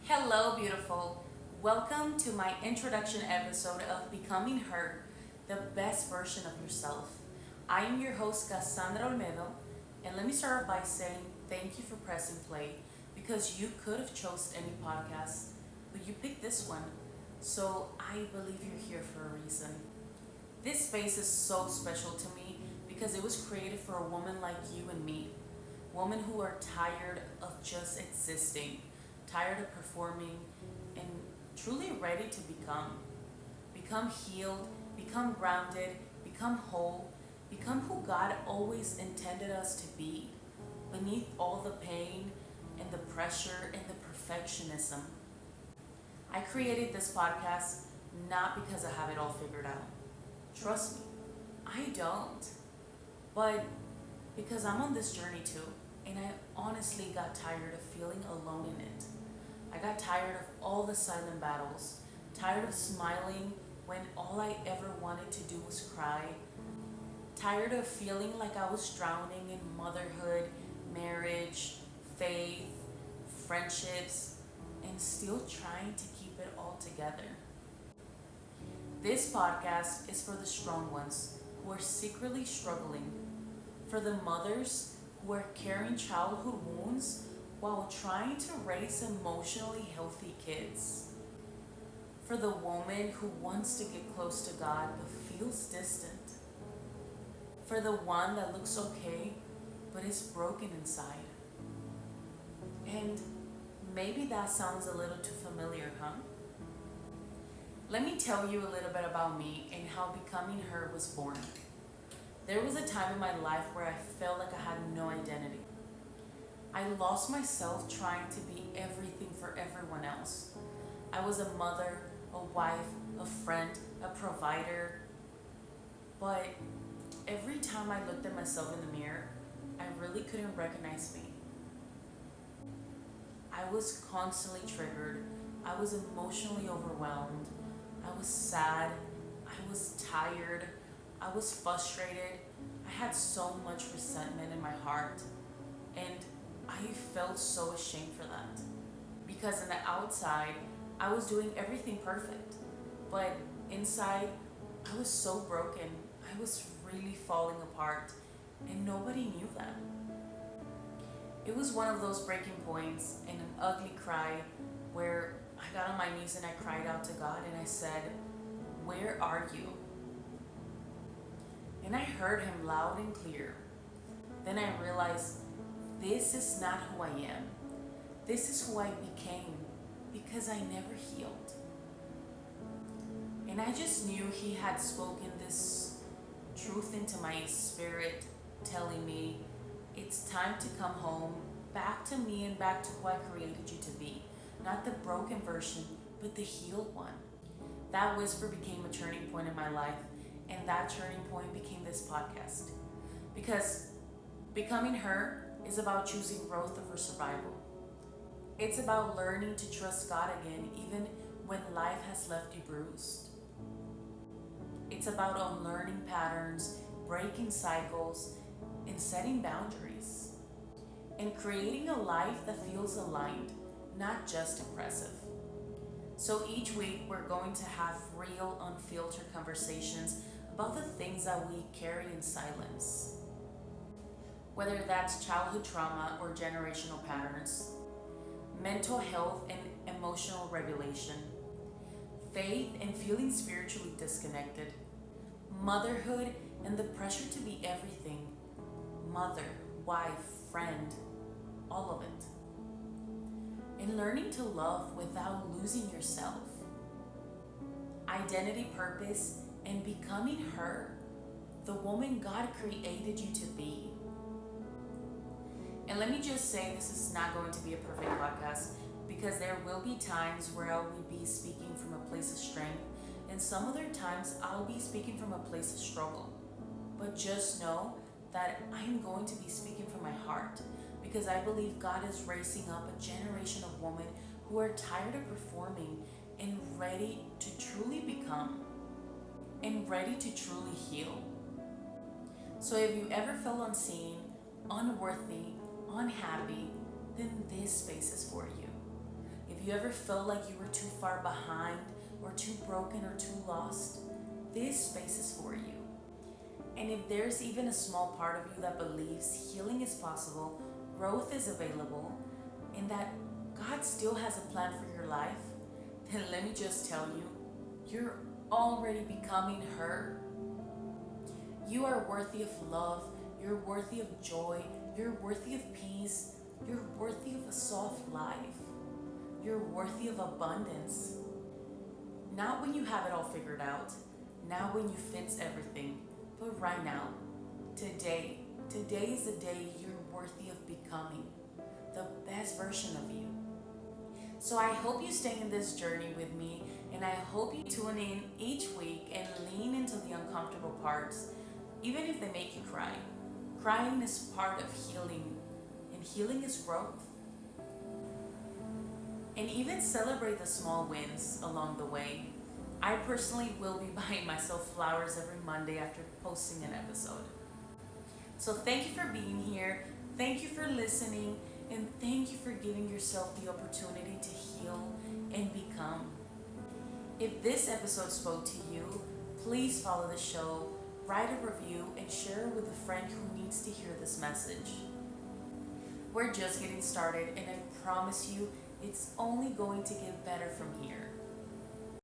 Hello, beautiful. Welcome to my introduction episode of Becoming Her, the best version of yourself. I am your host, Cassandra Olmedo, and let me start off by saying thank you for pressing play because you could have chosen any podcast, but you picked this one. So I believe you're here for a reason. This space is so special to me because it was created for a woman like you and me. Women who are tired of just existing, tired of performing, and truly ready to become. Become healed, become grounded, become whole, become who God always intended us to be, beneath all the pain and the pressure and the perfectionism. I created this podcast not because I have it all figured out. Trust me, I don't. But because I'm on this journey too, and I honestly got tired of feeling alone in it. I got tired of all the silent battles, tired of smiling when all I ever wanted to do was cry, tired of feeling like I was drowning in motherhood, marriage, faith, friendships, and still trying to keep it all together. This podcast is for the strong ones who are secretly struggling, for the mothers who are carrying childhood wounds while trying to raise emotionally healthy kids, for the woman who wants to get close to God but feels distant, for the one that looks okay but is broken inside. And maybe that sounds a little too familiar, huh? Let me tell you a little bit about me and how Becoming Her was born. There was a time in my life where I felt like I had no identity. I lost myself trying to be everything for everyone else. I was a mother, a wife, a friend, a provider. But every time I looked at myself in the mirror, I really couldn't recognize me. I was constantly triggered. I was emotionally overwhelmed. I was sad. I was tired. I was frustrated. I had so much resentment in my heart. And I felt so ashamed for that. Because on the outside, I was doing everything perfect. But inside, I was so broken. I was really falling apart. And nobody knew that. It was one of those breaking points and an ugly cry where I got on my knees and I cried out to God and I said, "Where are you?" And I heard him loud and clear. Then I realized this is not who I am. This is who I became because I never healed. And I just knew he had spoken this truth into my spirit, telling me it's time to come home, back to me and back to who I created you to be. Not the broken version, but the healed one. That whisper became a turning point in my life, and that turning point became this podcast. Because Becoming Her is about choosing growth over survival. It's about learning to trust God again, even when life has left you bruised. It's about unlearning patterns, breaking cycles, and setting boundaries. And creating a life that feels aligned, not just impressive. So each week we're going to have real, unfiltered conversations about the things that we carry in silence. Whether that's childhood trauma or generational patterns, mental health and emotional regulation, faith and feeling spiritually disconnected, motherhood and the pressure to be everything, mother, wife, friend, all of it. And learning to love without losing yourself. Identity, purpose, and becoming her, the woman God created you to be. And let me just say, this is not going to be a perfect podcast because there will be times where I will be speaking from a place of strength, and some other times I'll be speaking from a place of struggle. But just know that I'm going to be speaking from my heart because I believe God is raising up a generation of women who are tired of performing and ready to truly become and ready to truly heal. So if you ever feel unseen, unworthy, unhappy, then this space is for you. If you ever felt like you were too far behind or too broken or too lost, this space is for you. And if there's even a small part of you that believes healing is possible, growth is available, and that God still has a plan for your life, then let me just tell you, you're already becoming her. You are worthy of love, you're worthy of joy, you're worthy of peace, you're worthy of a soft life, you're worthy of abundance. Not when you have it all figured out, not when you fix everything, but right now, today. Today is the day you're worthy of becoming the best version of you. So I hope you stay in this journey with me, and I hope you tune in each week and lean into the uncomfortable parts, even if they make you cry. Crying is part of healing, and healing is growth. And even celebrate the small wins along the way. I personally will be buying myself flowers every Monday after posting an episode. So thank you for being here, thank you for listening, and thank you for giving yourself the opportunity to heal and become. If this episode spoke to you, please follow the show, write a review, and share it with a friend who needs to hear this message. We're just getting started, and I promise you, it's only going to get better from here.